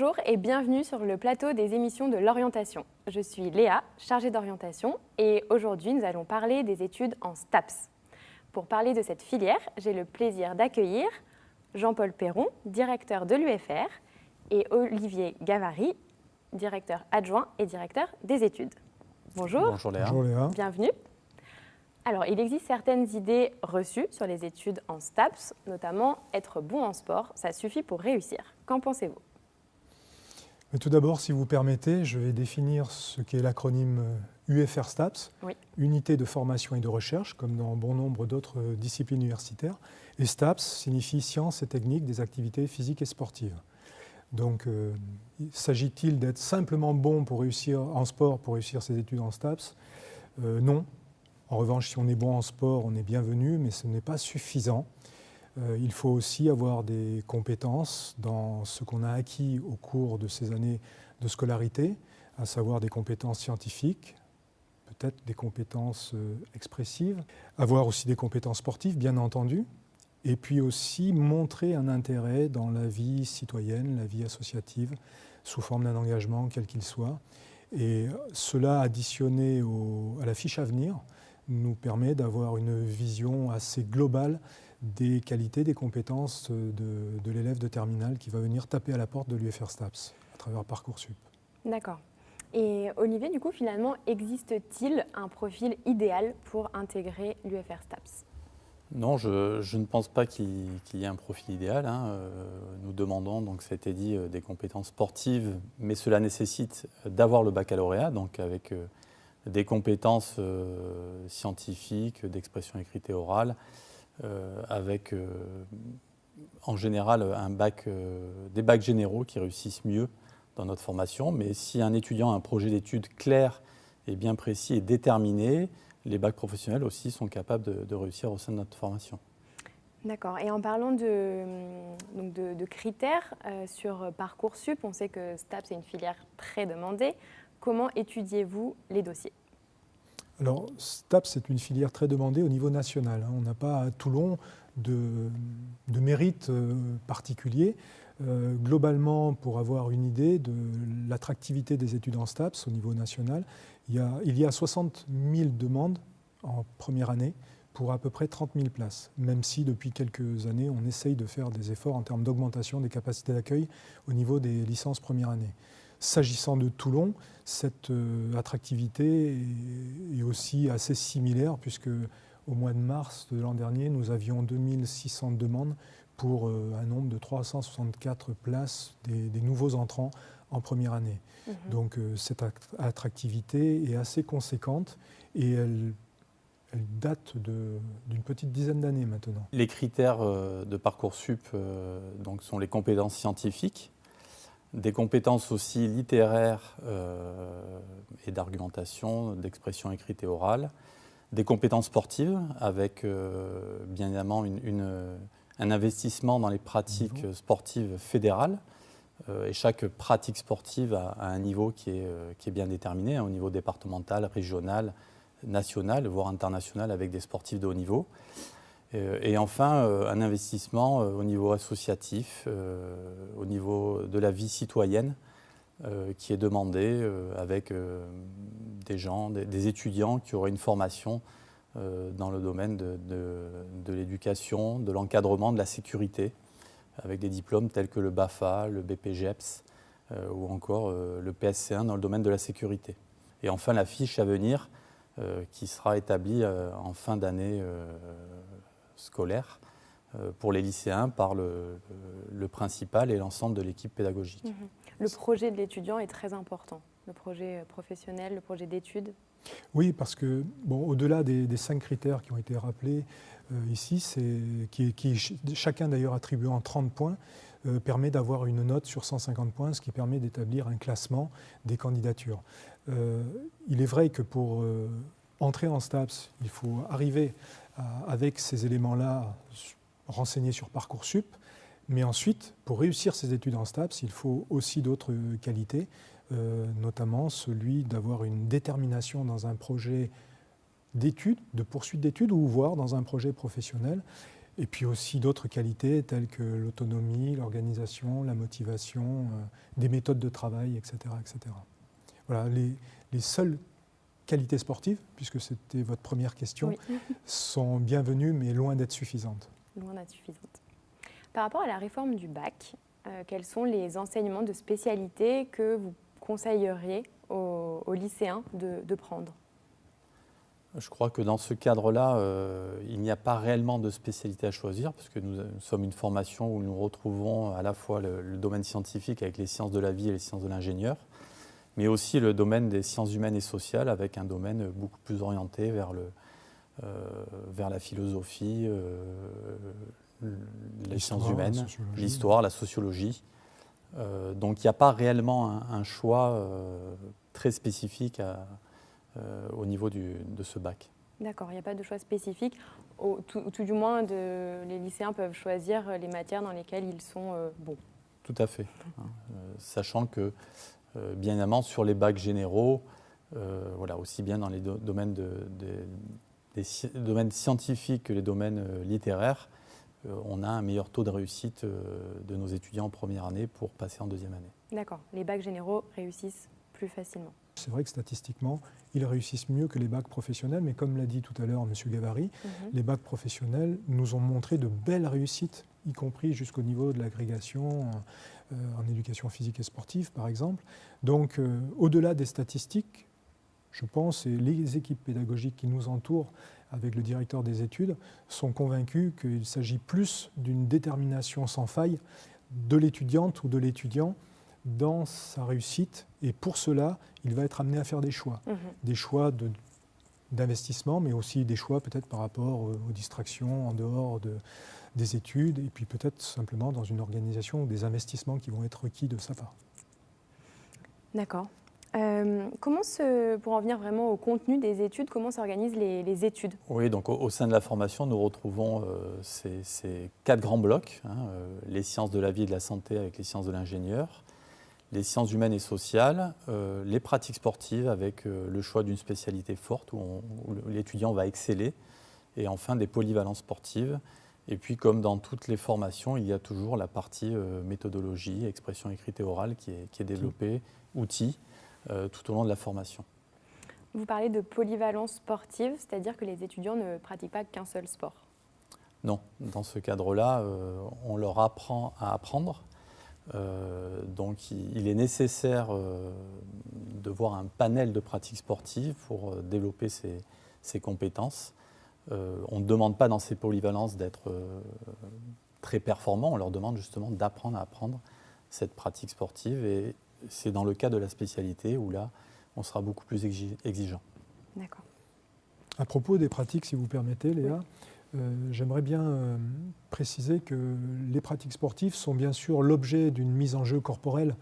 Bonjour et bienvenue sur le plateau des émissions de l'orientation. Je suis Léa, chargée d'orientation, et aujourd'hui nous allons parler des études en STAPS. Pour parler de cette filière, j'ai le plaisir d'accueillir Jean-Paul Perron, directeur de l'UFR, et Olivier Gavary, directeur adjoint et directeur des études. Bonjour. Bonjour Léa. Bonjour Léa. Bienvenue. Alors, il existe certaines idées reçues sur les études en STAPS, notamment être bon en sport, ça suffit pour réussir. Qu'en pensez-vous ? Mais tout d'abord, si vous permettez, je vais définir ce qu'est l'acronyme UFR STAPS, Oui. Unité de formation et de recherche, comme dans bon nombre d'autres disciplines universitaires. Et STAPS signifie sciences et techniques des activités physiques et sportives. Donc, s'agit-il d'être simplement bon pour réussir en sport, pour réussir ses études en STAPS ? Non. En revanche, si on est bon en sport, on est bienvenu, mais ce n'est pas suffisant. Il faut aussi avoir des compétences dans ce qu'on a acquis au cours de ces années de scolarité, à savoir des compétences scientifiques, peut-être des compétences expressives, avoir aussi des compétences sportives, bien entendu, et puis aussi montrer un intérêt dans la vie citoyenne, la vie associative, sous forme d'un engagement quel qu'il soit. Et cela additionné à la fiche à venir nous permet d'avoir une vision assez globale des qualités, des compétences de l'élève de terminale qui va venir taper à la porte de l'UFR STAPS à travers Parcoursup. D'accord. Et Olivier, du coup, finalement, existe-t-il un profil idéal pour intégrer l'UFR STAPS ? Non, je ne pense pas qu'il y ait un profil idéal. Nous demandons, donc ça a été dit, des compétences sportives, mais cela nécessite d'avoir le baccalauréat, donc avec des compétences scientifiques, d'expression écrite et orale, avec en général des bacs généraux qui réussissent mieux dans notre formation. Mais si un étudiant a un projet d'études clair et bien précis et déterminé, les bacs professionnels aussi sont capables de réussir au sein de notre formation. D'accord. Et en parlant de critères sur Parcoursup, on sait que STAPS est une filière très demandée. Comment étudiez-vous les dossiers ? Alors, STAPS est une filière très demandée au niveau national. On n'a pas à Toulon de mérite particulier. Globalement, pour avoir une idée de l'attractivité des études en STAPS au niveau national, il y a 60 000 demandes en première année pour à peu près 30 000 places, même si depuis quelques années, on essaye de faire des efforts en termes d'augmentation des capacités d'accueil au niveau des licences première année. S'agissant de Toulon, cette attractivité est aussi assez similaire puisque au mois de mars de l'an dernier, nous avions 2600 demandes pour un nombre de 364 places des nouveaux entrants en première année. Donc cette attractivité est assez conséquente et elle date d'une petite dizaine d'années maintenant. Les critères de Parcoursup donc, sont les compétences scientifiques, des compétences aussi littéraires et d'argumentation, d'expression écrite et orale, des compétences sportives avec bien évidemment un investissement dans les pratiques sportives fédérales. Et chaque pratique sportive a un niveau qui est bien déterminé, au niveau départemental, régional, national, voire international, avec des sportifs de haut niveau. Et enfin, un investissement au niveau associatif, au niveau de la vie citoyenne, qui est demandé avec des étudiants qui auraient une formation dans le domaine de l'éducation, de l'encadrement, de la sécurité, avec des diplômes tels que le BAFA, le BPGEPS ou encore le PSC1 dans le domaine de la sécurité. Et enfin, la fiche à venir qui sera établie en fin d'année scolaire pour les lycéens par le principal et l'ensemble de l'équipe pédagogique. Le projet de l'étudiant est très important, le projet professionnel, le projet d'études. Oui, parce que au-delà des 5 critères qui ont été rappelés ici, chacun d'ailleurs attribuant 30 points, permet d'avoir une note sur 150 points, ce qui permet d'établir un classement des candidatures. Il est vrai que pour entrer en STAPS, il faut arriver avec ces éléments-là renseignés sur Parcoursup, mais ensuite, pour réussir ses études en STAPS, il faut aussi d'autres qualités, notamment celui d'avoir une détermination dans un projet d'études, de poursuite d'études, ou voire dans un projet professionnel. Et puis aussi d'autres qualités telles que l'autonomie, l'organisation, la motivation, des méthodes de travail, etc. etc. Voilà, les seules qualités sportives, puisque c'était votre première question, Oui. sont bienvenues mais loin d'être suffisantes. Loin d'être suffisante. Par rapport à la réforme du bac, quels sont les enseignements de spécialité que vous conseilleriez aux lycéens de prendre? Je crois que dans ce cadre-là, il n'y a pas réellement de spécialité à choisir, parce que nous sommes une formation où nous retrouvons à la fois le domaine scientifique avec les sciences de la vie et les sciences de l'ingénieur, mais aussi le domaine des sciences humaines et sociales, avec un domaine beaucoup plus orienté vers la philosophie, les sciences humaines, l'histoire, la sociologie. Donc il n'y a pas réellement un choix très spécifique au niveau de ce bac. D'accord, il n'y a pas de choix spécifique. Tout du moins, les lycéens peuvent choisir les matières dans lesquelles ils sont bons. Tout à fait. Sachant que, bien évidemment, sur les bacs généraux, voilà, aussi bien dans les domaines, domaines scientifiques que les domaines littéraires, on a un meilleur taux de réussite de nos étudiants en première année pour passer en deuxième année. D'accord, les bacs généraux réussissent plus facilement. C'est vrai que statistiquement, ils réussissent mieux que les bacs professionnels, mais comme l'a dit tout à l'heure M. Gavary, les bacs professionnels nous ont montré de belles réussites, y compris jusqu'au niveau de l'agrégation en éducation physique et sportive, par exemple. Donc, au-delà des statistiques, je pense, et les équipes pédagogiques qui nous entourent, avec le directeur des études, sont convaincus qu'il s'agit plus d'une détermination sans faille de l'étudiante ou de l'étudiant dans sa réussite, et pour cela, il va être amené à faire des choix. Des choix d'investissement, mais aussi des choix peut-être par rapport aux distractions en dehors des études, et puis peut-être simplement dans une organisation des investissements qui vont être requis de sa part. D'accord. Pour en venir vraiment au contenu des études, comment s'organisent les études? Oui, donc au sein de la formation, nous retrouvons ces 4 grands blocs, les sciences de la vie et de la santé avec les sciences de l'ingénieur, les sciences humaines et sociales, les pratiques sportives avec le choix d'une spécialité forte où l'étudiant va exceller, et enfin des polyvalences sportives. Et puis, comme dans toutes les formations, il y a toujours la partie méthodologie, expression écrite et orale qui est développée, outils, tout au long de la formation. Vous parlez de polyvalence sportive, c'est-à-dire que les étudiants ne pratiquent pas qu'un seul sport? Non, dans ce cadre-là, on leur apprend à apprendre. Donc il est nécessaire de voir un panel de pratiques sportives pour développer ces compétences. On ne demande pas dans ces polyvalences d'être très performants, on leur demande justement d'apprendre à apprendre cette pratique sportive, et c'est dans le cas de la spécialité où là on sera beaucoup plus exigeant. D'accord. À propos des pratiques, si vous permettez, Léa, j'aimerais bien préciser que les pratiques sportives sont bien sûr l'objet d'une mise en jeu corporelle,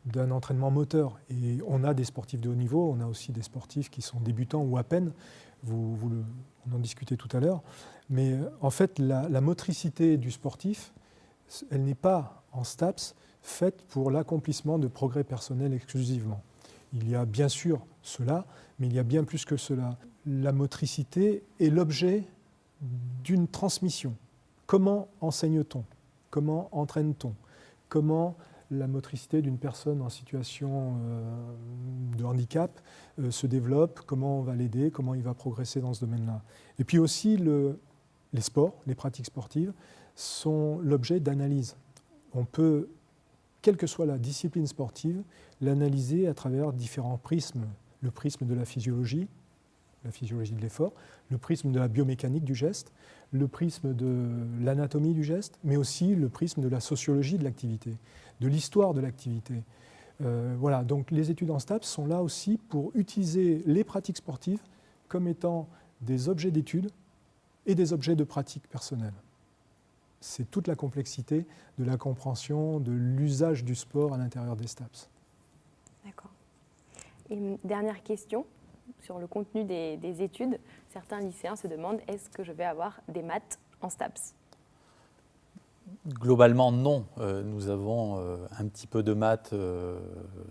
d'un entraînement moteur. Et on a des sportifs de haut niveau, on a aussi des sportifs qui sont débutants ou à peine, on en discutait tout à l'heure. Mais en fait, la motricité du sportif, elle n'est pas en STAPS faite pour l'accomplissement de progrès personnels exclusivement. Il y a bien sûr cela, mais il y a bien plus que cela. La motricité est l'objet d'une transmission. Comment enseigne-t-on? Comment entraîne-t-on? Comment la motricité d'une personne en situation de handicap se développe? Comment on va l'aider? Comment il va progresser dans ce domaine-là? Et puis aussi, les sports, les pratiques sportives, sont l'objet d'analyse. On peut, quelle que soit la discipline sportive, l'analyser à travers différents prismes. Le prisme de la physiologie de l'effort, le prisme de la biomécanique du geste, le prisme de l'anatomie du geste, mais aussi le prisme de la sociologie de l'activité, de l'histoire de l'activité. Voilà, donc les études en STAPS sont là aussi pour utiliser les pratiques sportives comme étant des objets d'étude et des objets de pratique personnelle. C'est toute la complexité de la compréhension de l'usage du sport à l'intérieur des STAPS. D'accord. Et une dernière question sur le contenu des études. Certains lycéens se demandent, est-ce que je vais avoir des maths en STAPS? Globalement, non. Nous avons un petit peu de maths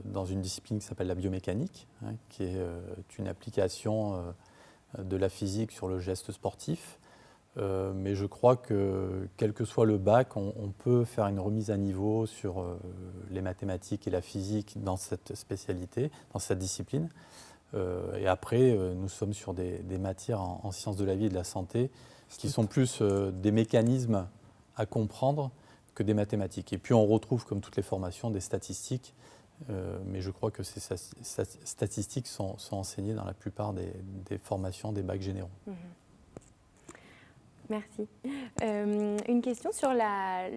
dans une discipline qui s'appelle la biomécanique, qui est une application de la physique sur le geste sportif. Mais je crois que, quel que soit le bac, on peut faire une remise à niveau sur les mathématiques et la physique dans cette spécialité, dans cette discipline. Et après, nous sommes sur des matières en sciences de la vie et de la santé qui sont plus des mécanismes à comprendre que des mathématiques. Et puis on retrouve, comme toutes les formations, des statistiques, mais je crois que ces statistiques sont enseignées dans la plupart des formations des bacs généraux. Mmh. Merci. Une question sur la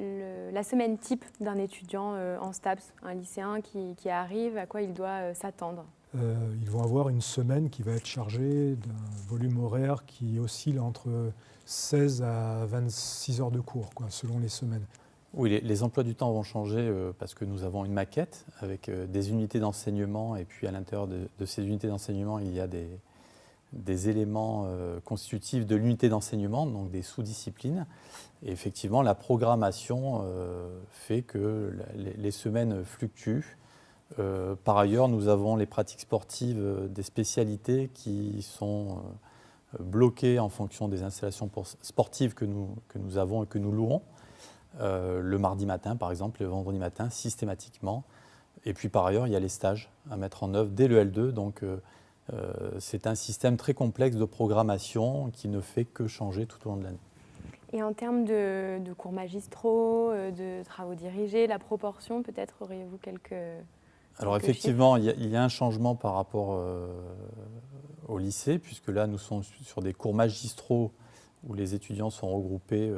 semaine type d'un étudiant en STAPS, un lycéen qui arrive, à quoi il doit s'attendre? Ils vont avoir une semaine qui va être chargée d'un volume horaire qui oscille entre 16 à 26 heures de cours, selon les semaines. Oui, les emplois du temps vont changer parce que nous avons une maquette avec des unités d'enseignement, et puis à l'intérieur de ces unités d'enseignement, il y a des éléments constitutifs de l'unité d'enseignement, donc des sous-disciplines. Et effectivement, la programmation fait que les semaines fluctuent. Par ailleurs, nous avons les pratiques sportives des spécialités qui sont bloquées en fonction des installations sportives que nous avons et que nous louons. Le mardi matin, par exemple, le vendredi matin, systématiquement. Et puis par ailleurs, il y a les stages à mettre en œuvre dès le L2. Donc c'est un système très complexe de programmation qui ne fait que changer tout au long de l'année. Et en termes de cours magistraux, de travaux dirigés, la proportion, peut-être auriez-vous quelques... Alors effectivement, il y a un changement par rapport au lycée, puisque là, nous sommes sur des cours magistraux où les étudiants sont regroupés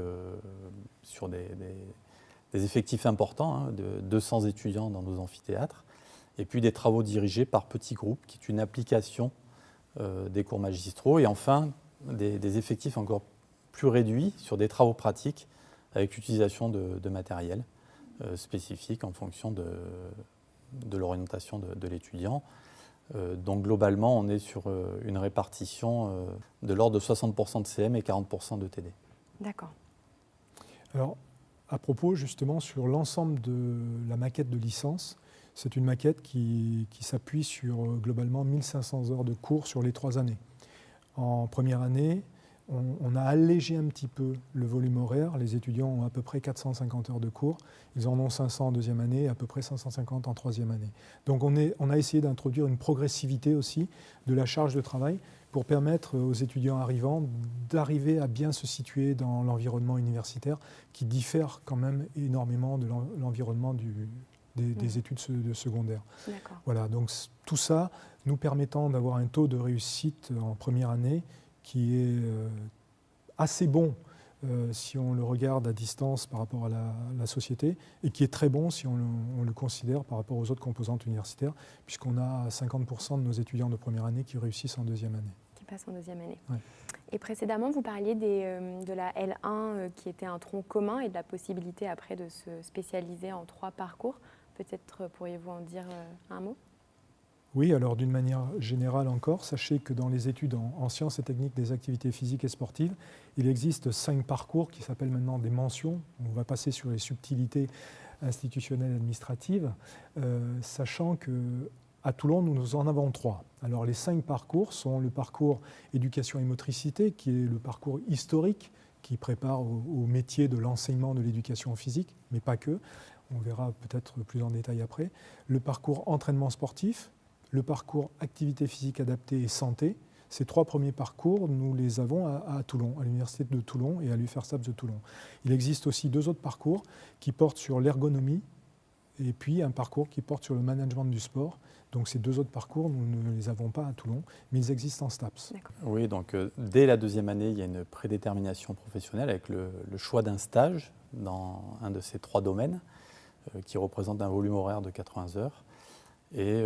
sur des effectifs importants, de 200 étudiants dans nos amphithéâtres, et puis des travaux dirigés par petits groupes, qui est une application des cours magistraux, et enfin des effectifs encore plus réduits sur des travaux pratiques avec l'utilisation de matériel spécifique en fonction de l'orientation de l'étudiant. Donc globalement, on est sur une répartition de l'ordre de 60% de CM et 40% de TD. D'accord. Alors, à propos justement sur l'ensemble de la maquette de licence, c'est une maquette qui s'appuie sur globalement 1500 heures de cours sur les 3 années. En première année, on a allégé un petit peu le volume horaire. Les étudiants ont à peu près 450 heures de cours. Ils en ont 500 en deuxième année et à peu près 550 en troisième année. Donc on a essayé d'introduire une progressivité aussi de la charge de travail pour permettre aux étudiants arrivants d'arriver à bien se situer dans l'environnement universitaire qui diffère quand même énormément de l'environnement des études de secondaire. Voilà, donc tout ça nous permettant d'avoir un taux de réussite en première année qui est assez bon si on le regarde à distance par rapport à la société, et qui est très bon si on le considère par rapport aux autres composantes universitaires, puisqu'on a 50% de nos étudiants de première année qui réussissent en deuxième année. Qui passent en deuxième année. Ouais. Et précédemment, vous parliez de la L1 qui était un tronc commun et de la possibilité après de se spécialiser en 3 parcours. Peut-être pourriez-vous en dire un mot ? Oui, alors d'une manière générale encore, sachez que dans les études en sciences et techniques des activités physiques et sportives, il existe 5 parcours qui s'appellent maintenant des mentions. On va passer sur les subtilités institutionnelles et administratives, sachant qu'à Toulon, nous en avons 3. Alors les 5 parcours sont le parcours éducation et motricité, qui est le parcours historique, qui prépare au métier de l'enseignement de l'éducation physique, mais pas que. On verra peut-être plus en détail après. Le parcours entraînement sportif, le parcours activité physique adaptée et santé. Ces 3 premiers parcours, nous les avons à Toulon, à l'Université de Toulon et à l'UFR-STAPS de Toulon. Il existe aussi 2 autres parcours qui portent sur l'ergonomie et puis un parcours qui porte sur le management du sport. Donc ces 2 autres parcours, nous ne les avons pas à Toulon, mais ils existent en STAPS. Oui, donc dès la deuxième année, il y a une prédétermination professionnelle avec le choix d'un stage dans un de ces 3 domaines qui représente un volume horaire de 80 heures. Et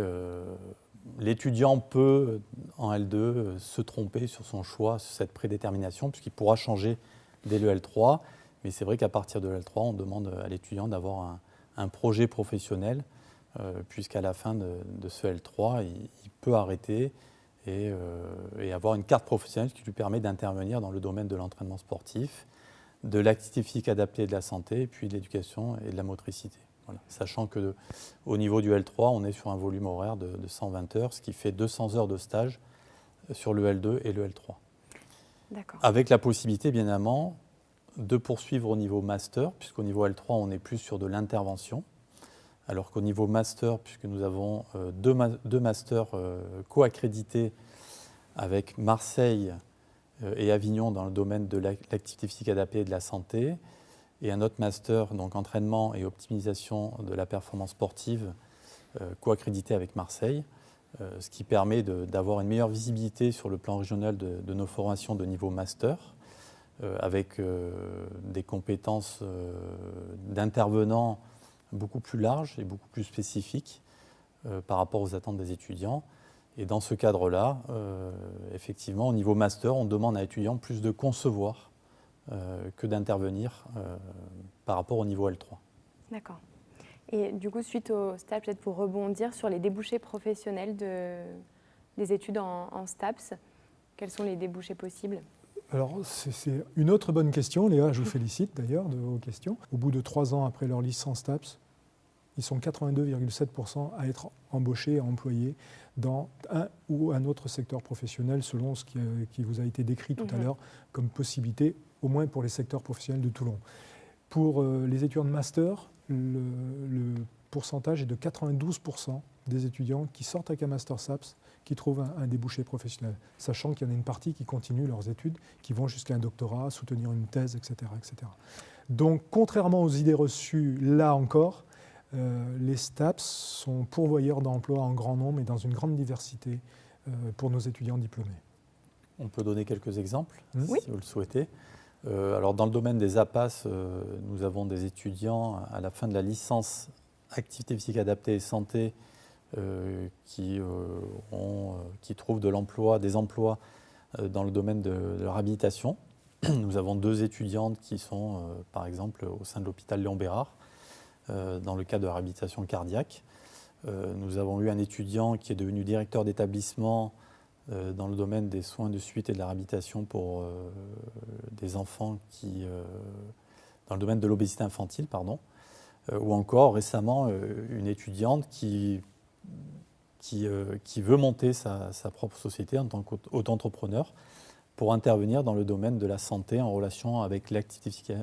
l'étudiant peut, en L2, se tromper sur son choix, sur cette prédétermination, puisqu'il pourra changer dès le L3. Mais c'est vrai qu'à partir de L3, on demande à l'étudiant d'avoir un projet professionnel, puisqu'à la fin de ce L3, il peut arrêter et avoir une carte professionnelle qui lui permet d'intervenir dans le domaine de l'entraînement sportif, de l'activité physique adaptée et de la santé, et puis de l'éducation et de la motricité. Voilà. Sachant qu'au niveau du L3, on est sur un volume horaire de 120 heures, ce qui fait 200 heures de stage sur le L2 et le L3. D'accord. Avec la possibilité, bien évidemment, de poursuivre au niveau master, puisqu'au niveau L3, on est plus sur de l'intervention, alors qu'au niveau master, puisque nous avons deux masters co-accrédités avec Marseille et Avignon dans le domaine de l'activité physique adaptée et de la santé, et un autre master, donc entraînement et optimisation de la performance sportive, co-accrédité avec Marseille, ce qui permet d'avoir une meilleure visibilité sur le plan régional de nos formations de niveau master, avec des compétences d'intervenants beaucoup plus larges et beaucoup plus spécifiques par rapport aux attentes des étudiants. Et dans ce cadre-là, effectivement, au niveau master, on demande à l'étudiant plus de concevoir que d'intervenir par rapport au niveau L3. D'accord. Et du coup, suite au STAPS, peut-être pour rebondir sur les débouchés professionnels des études en STAPS, quels sont les débouchés possibles? Alors, c'est une autre bonne question, Léa, je vous félicite d'ailleurs de vos questions. Au bout de 3 ans après leur licence STAPS, ils sont 82,7% à être embauchés, employés dans un ou un autre secteur professionnel, selon ce qui vous a été décrit tout à l'heure comme possibilité, au moins pour les secteurs professionnels de Toulon. Pour les étudiants de master, le pourcentage est de 92% des étudiants qui sortent avec un master STAPS qui trouvent un débouché professionnel, sachant qu'il y en a une partie qui continuent leurs études, qui vont jusqu'à un doctorat, soutenir une thèse, etc., etc. Donc, contrairement aux idées reçues, là encore, les STAPS sont pourvoyeurs d'emplois en grand nombre et dans une grande diversité pour nos étudiants diplômés. On peut donner quelques exemples, Oui. si vous le souhaitez. Alors, dans le domaine des APAS, nous avons des étudiants à la fin de la licence activité physique adaptée et santé qui trouvent des emplois dans le domaine de la réhabilitation. Nous avons 2 étudiantes qui sont, par exemple, au sein de l'hôpital Léon Bérard, dans le cadre de la réhabilitation cardiaque. Nous avons eu un étudiant qui est devenu directeur d'établissement dans le domaine des soins de suite et de la réhabilitation pour des enfants dans le domaine de l'obésité infantile, pardon. Ou encore récemment une étudiante qui veut monter sa propre société en tant qu'auto-entrepreneur pour intervenir dans le domaine de la santé en relation avec l'activité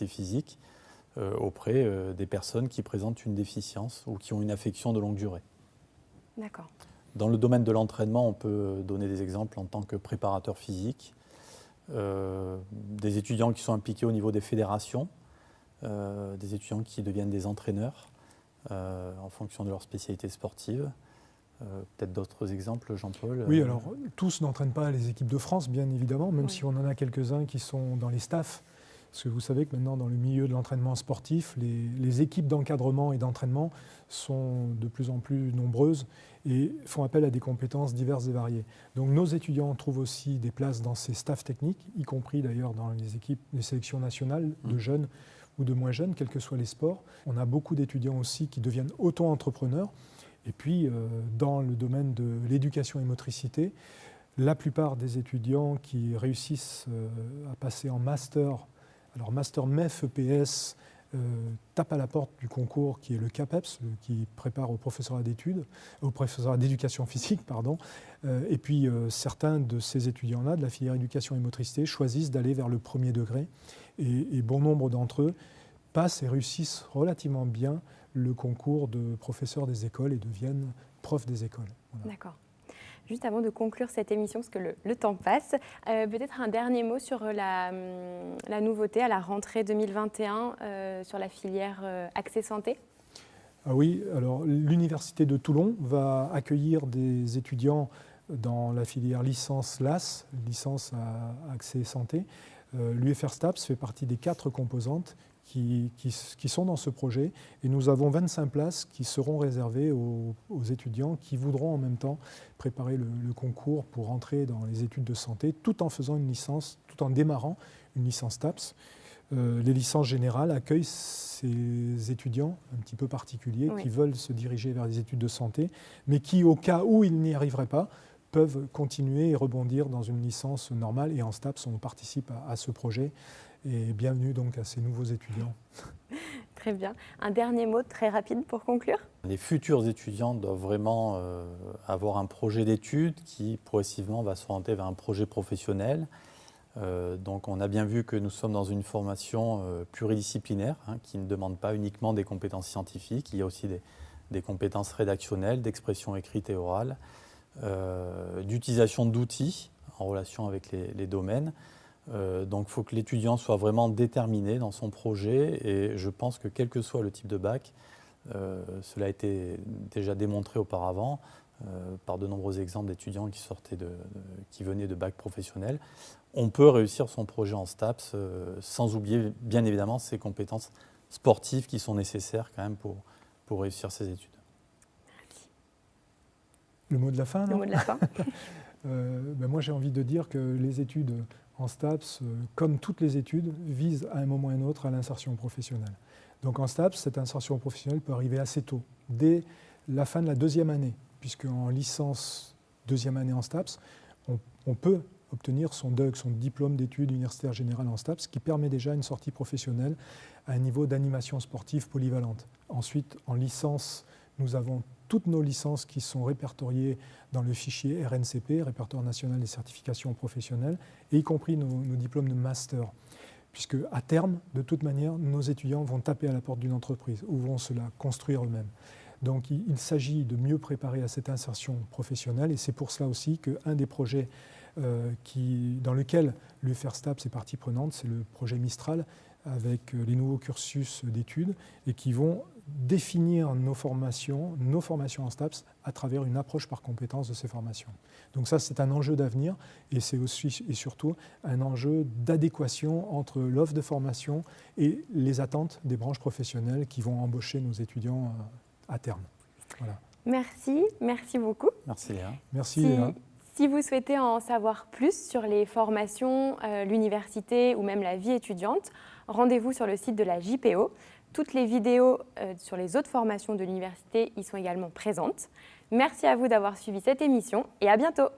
physique auprès des personnes qui présentent une déficience ou qui ont une affection de longue durée. D'accord. Dans le domaine de l'entraînement, on peut donner des exemples en tant que préparateur physique, des étudiants qui sont impliqués au niveau des fédérations, des étudiants qui deviennent des entraîneurs en fonction de leur spécialité sportive. Peut-être d'autres exemples, Jean-Paul? Oui, alors tous n'entraînent pas les équipes de France, bien évidemment, même Oui. si on en a quelques-uns qui sont dans les staffs. Parce que vous savez que maintenant, dans le milieu de l'entraînement sportif, les équipes d'encadrement et d'entraînement sont de plus en plus nombreuses et font appel à des compétences diverses et variées. Donc nos étudiants trouvent aussi des places dans ces staffs techniques, y compris d'ailleurs dans les sélections nationales de jeunes ou de moins jeunes, quels que soient les sports. On a beaucoup d'étudiants aussi qui deviennent auto-entrepreneurs. Et puis, dans le domaine de l'éducation et motricité, la plupart des étudiants qui réussissent à passer en master, alors master MEF, EPS, tapent à la porte du concours qui est le CAPEPS, qui prépare au professorat d'études, au professorat d'éducation physique, pardon. Et puis, certains de ces étudiants-là, de la filière éducation et motricité, choisissent d'aller vers le premier degré. Et bon nombre d'entre eux passent et réussissent relativement bien le concours de professeurs des écoles et deviennent profs des écoles. Voilà. D'accord. Juste avant de conclure cette émission, parce que le temps passe, peut-être un dernier mot sur la nouveauté à la rentrée 2021 sur la filière Accès Santé. Ah oui, alors l'Université de Toulon va accueillir des étudiants dans la filière licence LAS, licence à Accès Santé. L'UFR STAPS fait partie des 4 composantes qui sont dans ce projet et nous avons 25 places qui seront réservées aux étudiants qui voudront en même temps préparer le concours pour entrer dans les études de santé tout en faisant une licence, tout en démarrant une licence STAPS. Les licences générales accueillent ces étudiants un petit peu particuliers qui veulent se diriger vers les études de santé mais qui, au cas où ils n'y arriveraient pas, peuvent continuer et rebondir dans une licence normale et en STAPS, on participe à ce projet. Et bienvenue donc à ces nouveaux étudiants. Très bien. Un dernier mot très rapide pour conclure? Les futurs étudiants doivent vraiment avoir un projet d'études qui progressivement va s'orienter vers un projet professionnel. Donc on a bien vu que nous sommes dans une formation pluridisciplinaire qui ne demande pas uniquement des compétences scientifiques, il y a aussi des compétences rédactionnelles, d'expression écrite et orale, d'utilisation d'outils en relation avec les domaines. Donc il faut que l'étudiant soit vraiment déterminé dans son projet et je pense que quel que soit le type de bac, cela a été déjà démontré auparavant par de nombreux exemples d'étudiants qui venaient de bac professionnels. On peut réussir son projet en STAPS sans oublier bien évidemment ces compétences sportives qui sont nécessaires quand même pour réussir ses études. Merci. Le mot de la fin, non ? Le mot de la fin. Moi j'ai envie de dire que les études en STAPS, comme toutes les études, visent à un moment ou à un autre à l'insertion professionnelle. Donc en STAPS, cette insertion professionnelle peut arriver assez tôt, dès la fin de la deuxième année, puisque en licence deuxième année en STAPS, on peut obtenir son DUG, son diplôme d'études universitaires générales en STAPS, qui permet déjà une sortie professionnelle à un niveau d'animation sportive polyvalente. Ensuite, en licence, nous avons toutes nos licences qui sont répertoriées dans le fichier RNCP, Répertoire national des certifications professionnelles, et y compris nos diplômes de master. Puisque à terme, de toute manière, nos étudiants vont taper à la porte d'une entreprise ou vont se la construire eux-mêmes. Donc il s'agit de mieux préparer à cette insertion professionnelle et c'est pour cela aussi qu'un des projets dans lequel l'UFR STAPS est partie prenante, c'est le projet Mistral avec les nouveaux cursus d'études et qui vont définir nos formations en STAPS à travers une approche par compétences de ces formations. Donc ça, c'est un enjeu d'avenir et c'est aussi et surtout un enjeu d'adéquation entre l'offre de formation et les attentes des branches professionnelles qui vont embaucher nos étudiants à terme. Voilà. Merci beaucoup. Merci Léa. Merci Léa. Si vous souhaitez en savoir plus sur les formations, l'université ou même la vie étudiante, rendez-vous sur le site de la JPO. Toutes les vidéos sur les autres formations de l'université y sont également présentes. Merci à vous d'avoir suivi cette émission et à bientôt.